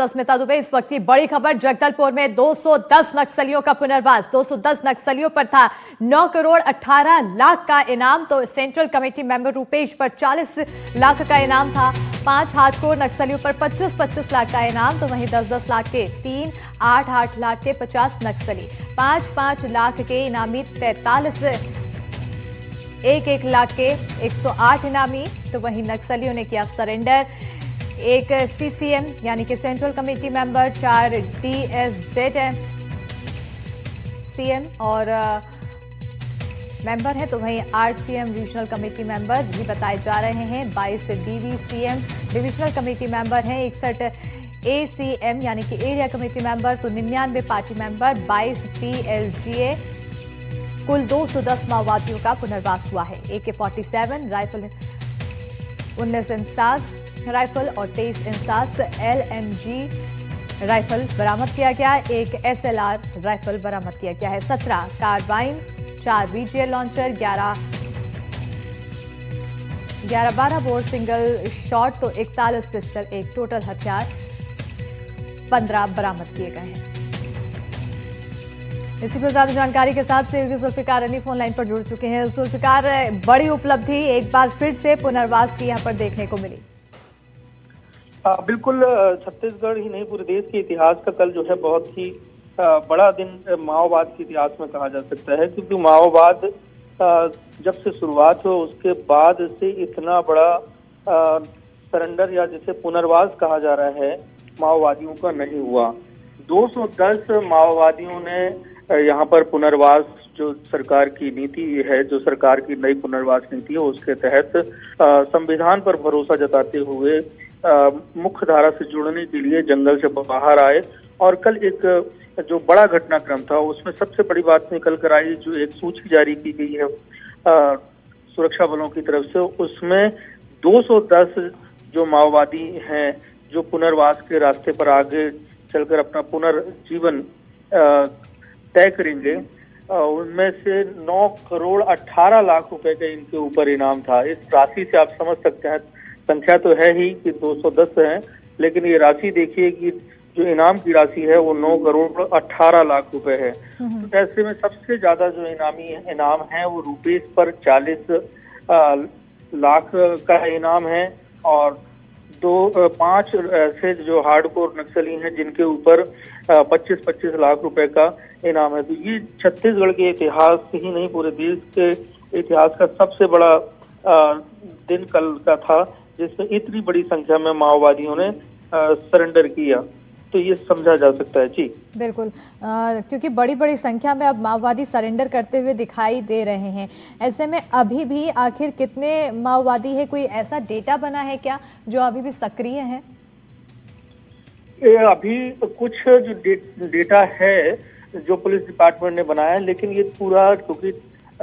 अस्मिता दुबे, इस वक्त की बड़ी खबर जगदलपुर में 210 नक्सलियों का पुनर्वास। 210 नक्सलियों पर था 9 करोड़ 18 लाख का इनाम। तो सेंट्रल कमेटी मेंबर रूपेश पर 40 लाख का इनाम था। 5 हार्डकोर नक्सलियों पर 25-25 लाख का इनाम। तो वहीं 10-10 लाख के 3, 8-8 लाख के 50 नक्सली, 5-5 लाख के इनामी 43, 1-1 लाख के 108 इनामी। तो वहीं नक्सलियों ने किया सरेंडर। एक सीसीएम यानी कि सेंट्रल कमेटी मेंबर, 4 डीएसजेड सीएम और मेंबर है। तो वहीं आरसीएम रीजनल कमेटी मेंबर भी बताए जा रहे हैं। 22 डीवीसीएम डिविजनल कमेटी मेंबर हैं। 61 एसीएम यानी कि एरिया कमेटी मेंबर। तो 99 पार्टी मेंबर, 22 पीएलजीए। कुल 210 माओवादियों का पुनर्वास हुआ है। AK-47 राइफल, 19 इंसास राइफल और 23 इंसास LMG राइफल बरामद किया गया। एक SLR राइफल बरामद किया गया है। 17 carbine, 4 BGL launcher, 11-12 bore single shot, तो 41 पिस्टल, एक टोटल हथियार 15 बरामद किए गए हैं। इसी पर ज्यादा जानकारी के साथ सहयोगी जुल्फिकार अली फोन लाइन पर जुड़ चुके हैं। जुल्फिकार, बड़ी उपलब्धि एक बार फिर से पुनर्वास की यहाँ पर देखने को मिली। बिल्कुल, छत्तीसगढ़ ही नहीं पूरे देश के इतिहास का कल जो है बहुत ही बड़ा दिन माओवाद के इतिहास में कहा जा सकता है, क्योंकि माओवाद जब से शुरुआत हो उसके बाद से इतना बड़ा सरेंडर या जिसे पुनर्वास कहा जा रहा है माओवादियों का नहीं हुआ। 210 माओवादियों ने यहाँ पर पुनर्वास, जो सरकार की नीति है, जो सरकार की नई पुनर्वास नीति है उसके तहत संविधान पर भरोसा जताते हुए मुख्य धारा से जुड़ने के लिए जंगल से बाहर आए। और कल एक जो बड़ा घटनाक्रम था उसमें सबसे बड़ी बात निकल कर आई, जो एक सूची जारी की गई है सुरक्षा बलों की तरफ से, उसमें 210 जो माओवादी हैं जो पुनर्वास के रास्ते पर आगे चलकर अपना पुनर्जीवन तय करेंगे, उनमें से 9 करोड़ 18 लाख रुपए का इनके ऊपर इनाम था। इस राशि से आप समझ सकते हैं, संख्या तो है ही कि 210 है, लेकिन ये राशि देखिए कि जो इनाम की राशि है वो 9 करोड़ 18 लाख रुपए है। तो ऐसे में सबसे ज्यादा जो इनाम है वो रूपेश पर 40 लाख का इनाम है, और 5 ऐसे जो हार्डकोर नक्सली हैं जिनके ऊपर 25-25 लाख रुपए का इनाम है। तो ये छत्तीसगढ़ के इतिहास ही नहीं पूरे देश के इतिहास का सबसे बड़ा दिन कल का था, जिसमें इतनी बड़ी संख्या में माओवादियों ने सरेंडर किया। तो ये समझा जा सकता है। जी बिल्कुल, क्योंकि बड़ी बड़ी संख्या में अब माओवादी सरेंडर करते हुए दिखाई दे रहे हैं। ऐसे में अभी भी आखिर कितने माओवादी है, कोई ऐसा डेटा बना है क्या जो अभी भी सक्रिय है? अभी कुछ जो डेटा है जो पुलिस डिपार्टमेंट ने बनाया है, लेकिन ये पूरा, क्योंकि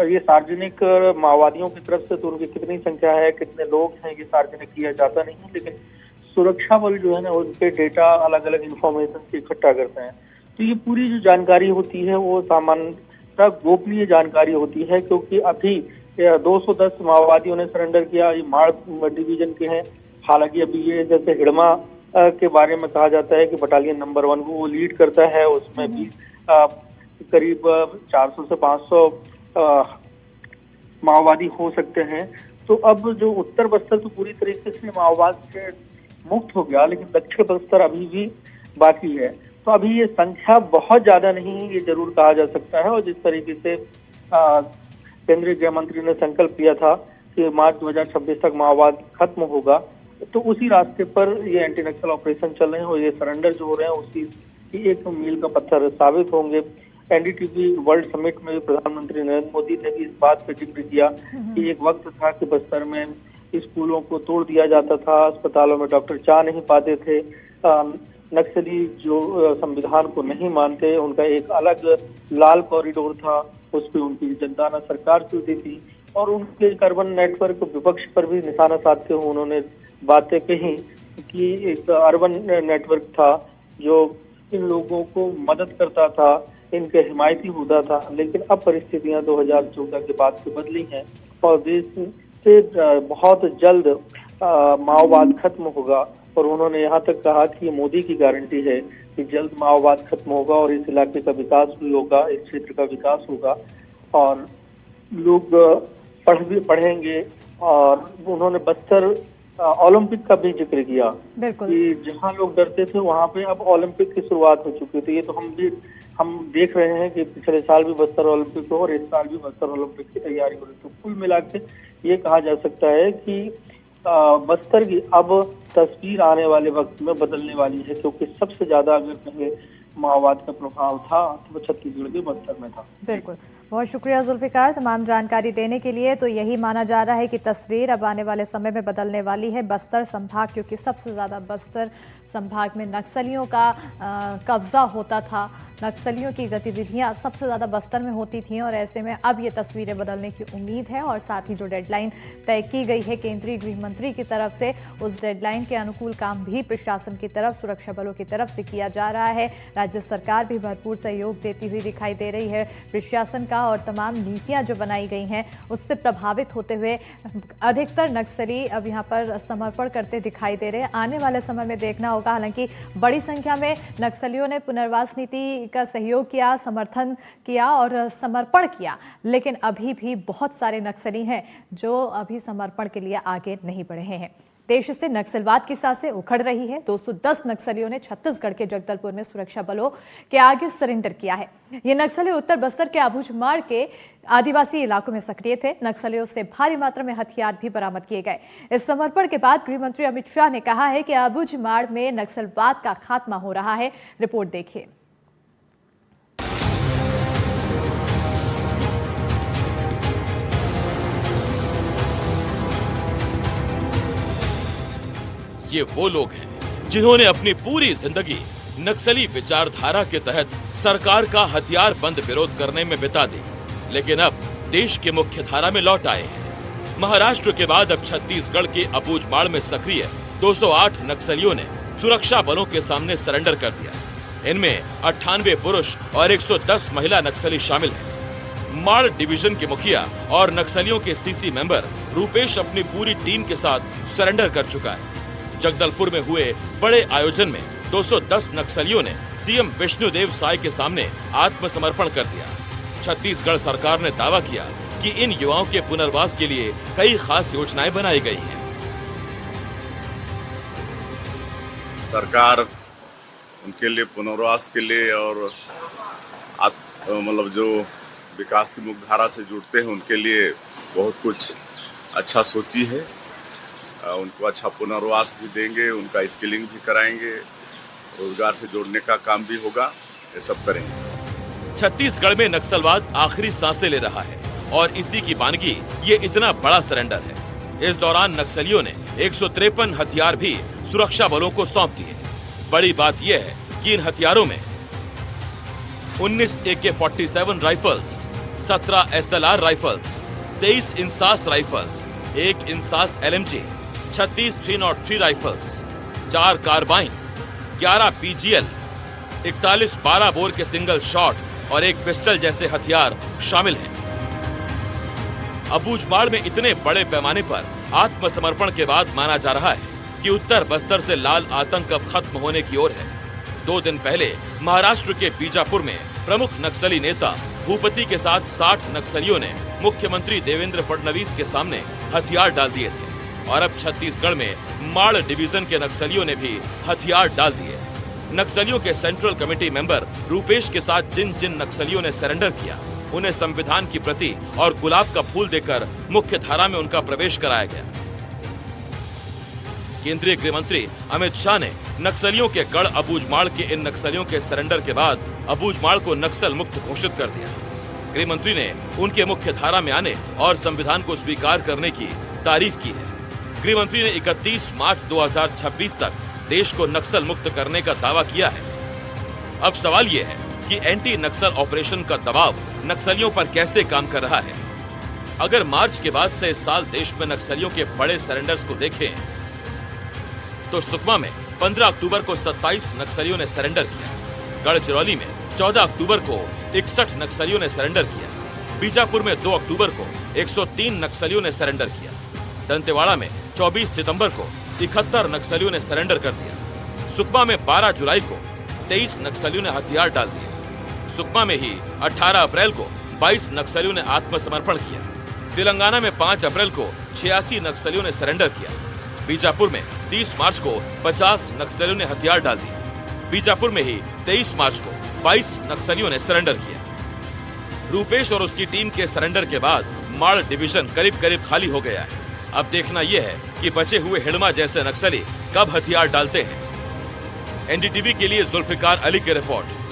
ये सार्वजनिक माओवादियों की तरफ से तो उनकी कितनी संख्या है, कितने लोग हैं, ये सार्वजनिक किया जाता नहीं है। लेकिन सुरक्षा बल जो है ना उनके डेटा अलग अलग इंफॉर्मेशन से इकट्ठा करते हैं। तो ये पूरी जो जानकारी होती है वो सामान्यतः गोपनीय जानकारी होती है, क्योंकि अभी 210 माओवादियों ने सरेंडर किया। ये माड़ डिवीजन के हैं। हालांकि अभी ये जैसे हिड़मा के बारे में कहा जाता है कि बटालियन नंबर 1 को वो लीड करता है, उसमें भी करीब 400 से 500 माओवादी हो सकते हैं। तो अब जो उत्तर बस्तर तो पूरी तरीके से माओवाद से मुक्त हो गया, लेकिन दक्षिण बस्तर अभी भी बाकी है। तो अभी ये संख्या बहुत ज्यादा नहीं है, ये जरूर कहा जा सकता है। और जिस तरीके से केंद्रीय गृह मंत्री ने संकल्प लिया था कि मार्च 2026 तक माओवाद खत्म होगा, तो उसी रास्ते पर ये एंटी नक्सल ऑपरेशन चल रहे हैं और ये सरेंडर जो हो रहे हैं उसी एक मील का पत्थर साबित होंगे। NDTV वर्ल्ड समिट में प्रधानमंत्री नरेंद्र मोदी ने भी इस बात पर जिक्र किया कि एक वक्त था कि बस्तर में स्कूलों को तोड़ दिया जाता था, अस्पतालों में डॉक्टर जा नहीं पाते थे, नक्सली जो संविधान को नहीं मानते उनका एक अलग लाल कॉरिडोर था, उस पर उनकी जनता सरकार चलती थी। और उनके अर्बन नेटवर्क विपक्ष पर भी निशाना साधते हुए उन्होंने बातें कही कि एक अर्बन नेटवर्क था जो इन लोगों को मदद करता था, इनके हिमायती होता था। लेकिन अब परिस्थितियां 2014 के बाद से बदली हैं और देश से बहुत जल्द माओवाद खत्म होगा। और उन्होंने यहाँ तक कहा कि ये मोदी की गारंटी है कि जल्द माओवाद खत्म होगा और इस इलाके का विकास भी होगा, इस क्षेत्र का विकास होगा और लोग पढ़ेंगे। और उन्होंने बस्तर ओलंपिक का भी जिक्र किया कि जहां लोग डरते थे वहां पे अब ओलंपिक की शुरुआत हो चुकी थी। ये तो हम देख रहे हैं कि पिछले साल भी बस्तर ओलंपिक हो और इस साल भी बस्तर ओलंपिक की तैयारी हो रही। तो कुल मिला के ये कहा जा सकता है कि बस्तर की अब तस्वीर आने वाले वक्त में बदलने वाली है, क्योंकि सबसे ज्यादा अगर कहें माओवाद का प्रभाव था तो छत्तीसगढ़ के बस्तर में था। बिल्कुल, बहुत शुक्रिया जुल्फिकार तमाम जानकारी देने के लिए। तो यही माना जा रहा है कि तस्वीर अब आने वाले समय में बदलने वाली है बस्तर संभाग, क्योंकि सबसे ज्यादा बस्तर संभाग में नक्सलियों का कब्जा होता था, नक्सलियों की गतिविधियां सबसे ज्यादा बस्तर में होती थीं और ऐसे में अब ये तस्वीरें बदलने की उम्मीद है। और साथ ही जो डेडलाइन तय की गई है केंद्रीय गृह मंत्री की तरफ से, उस डेडलाइन के अनुकूल काम भी प्रशासन की तरफ, सुरक्षा बलों की तरफ से किया जा रहा है। राज्य सरकार भी भरपूर सहयोग देती हुई दिखाई दे रही है प्रशासन का, और तमाम नीतियां जो बनाई गई हैं उससे प्रभावित होते हुए अधिकतर नक्सली अब यहाँ पर समर्पण करते दिखाई दे रहे हैं। आने वाले समय में देखना होगा, हालांकि बड़ी संख्या में नक्सलियों ने पुनर्वास नीति का सहयोग किया, समर्थन किया और समर्पण किया, लेकिन अभी भी बहुत सारे नक्सली हैं जो अभी समर्पण के लिए आगे नहीं बढ़े हैं। देश से नक्सलवाद की सांसें उखड़ रही है। 210 नक्सलियों ने छत्तीसगढ़ के जगदलपुर में सुरक्षा बलों के आगे सरेंडर किया है। ये नक्सली उत्तर बस्तर के अबूझमाड़ के आदिवासी इलाकों में सक्रिय थे। नक्सलियों से भारी मात्रा में हथियार भी बरामद किए गए। इस समर्पण के बाद गृह मंत्री अमित शाह ने कहा है कि अबूझमाड़ में नक्सलवाद का खात्मा हो रहा है। रिपोर्ट देखिए। ये वो लोग हैं जिन्होंने अपनी पूरी जिंदगी नक्सली विचारधारा के तहत सरकार का हथियार बंद विरोध करने में बिता दी, लेकिन अब देश के मुख्य धारा में लौट आए हैं। महाराष्ट्र के बाद अब छत्तीसगढ़ के अबूझमाड़ में सक्रिय 208 नक्सलियों ने सुरक्षा बलों के सामने सरेंडर कर दिया। इनमें 98 पुरुष और 110 महिला नक्सली शामिल हैं। माड़ डिवीजन के मुखिया और नक्सलियों के सीसी मेंबर रूपेश अपनी पूरी टीम के साथ सरेंडर कर चुका है। जगदलपुर में हुए बड़े आयोजन में 210 नक्सलियों ने सीएम विष्णुदेव साय के सामने आत्मसमर्पण कर दिया। छत्तीसगढ़ सरकार ने दावा किया कि इन युवाओं के पुनर्वास के लिए कई खास योजनाएं बनाई गई हैं। सरकार उनके लिए पुनर्वास के लिए और मतलब जो विकास की मुख्यधारा से जुड़ते हैं उनके लिए बहुत कुछ अच्छा सोची है। उनको अच्छा पुनर्वास भी देंगे, उनका स्किलिंग भी कराएंगे, रोजगार से जोड़ने का काम भी होगा, ये सब करेंगे। छत्तीसगढ़ में नक्सलवाद आखिरी सांसें ले रहा है और इसी की वानगी ये इतना बड़ा सरेंडर है। इस दौरान नक्सलियों ने 153 हथियार भी सुरक्षा बलों को सौंप दिए। बड़ी बात यह है कि इन हथियारों में 19 AK-47 rifles, 17 SLR rifles, 23 INSAS rifles, 1 INSAS LMG, 36 303 rifles, 4 carbine, 11 PGL, 41 12 bore के सिंगल शॉट और 1 पिस्टल जैसे हथियार शामिल हैं। अबूझमाड़ में इतने बड़े पैमाने पर आत्मसमर्पण के बाद माना जा रहा है कि उत्तर बस्तर से लाल आतंक अब खत्म होने की ओर है। 2 दिन पहले महाराष्ट्र के बीजापुर में प्रमुख नक्सली नेता भूपति के साथ 60 नक्सलियों ने मुख्यमंत्री देवेंद्र फडणवीस के सामने हथियार डाल दिए थे और अब छत्तीसगढ़ में माड़ डिवीजन के नक्सलियों ने भी हथियार डाल दिए। नक्सलियों के सेंट्रल कमेटी मेंबर रूपेश के साथ जिन जिन नक्सलियों ने सरेंडर किया, उन्हें संविधान की प्रति और गुलाब का फूल देकर मुख्य धारा में उनका प्रवेश कराया गया। केंद्रीय गृह मंत्री अमित शाह ने नक्सलियों के गढ़ अबूझमाड़ के इन नक्सलियों के सरेंडर के बाद अबूझमाड़ को नक्सल मुक्त घोषित कर दिया। गृह मंत्री ने उनके मुख्य धारा में आने और संविधान को स्वीकार करने की तारीफ की है। गृह मंत्री ने 31 मार्च 2026 तक देश को नक्सल मुक्त करने का दावा किया है। अब सवाल ये है कि एंटी नक्सल ऑपरेशन का दबाव नक्सलियों पर कैसे काम कर रहा है। अगर मार्च के बाद से इस साल देश में नक्सलियों के बड़े सरेंडर्स को देखें तो सुकमा में 15 अक्टूबर को 27 नक्सलियों ने सरेंडर किया। गढ़चिरौली में 14 अक्टूबर को 61 नक्सलियों ने सरेंडर किया। बीजापुर में 2 अक्टूबर को 103 नक्सलियों ने सरेंडर किया। दंतेवाड़ा में 24 सितंबर को 71 नक्सलियों ने सरेंडर कर दिया। सुकमा में 12 जुलाई को 23 नक्सलियों ने हथियार डाल दिए। सुकमा में ही 18 अप्रैल को 22 नक्सलियों ने आत्मसमर्पण किया। तेलंगाना में 5 अप्रैल को 86 नक्सलियों ने सरेंडर किया। बीजापुर में 30 मार्च को 50 नक्सलियों ने हथियार डाल दिए। बीजापुर में ही 23 मार्च को 22 नक्सलियों ने सरेंडर किया। रूपेश और उसकी टीम के सरेंडर के बाद माड़ डिवीजन करीब करीब खाली हो गया है। अब देखना यह है कि बचे हुए हिड़मा जैसे नक्सली कब हथियार डालते हैं। एनडीटीवी के लिए जुल्फिकार अली की रिपोर्ट।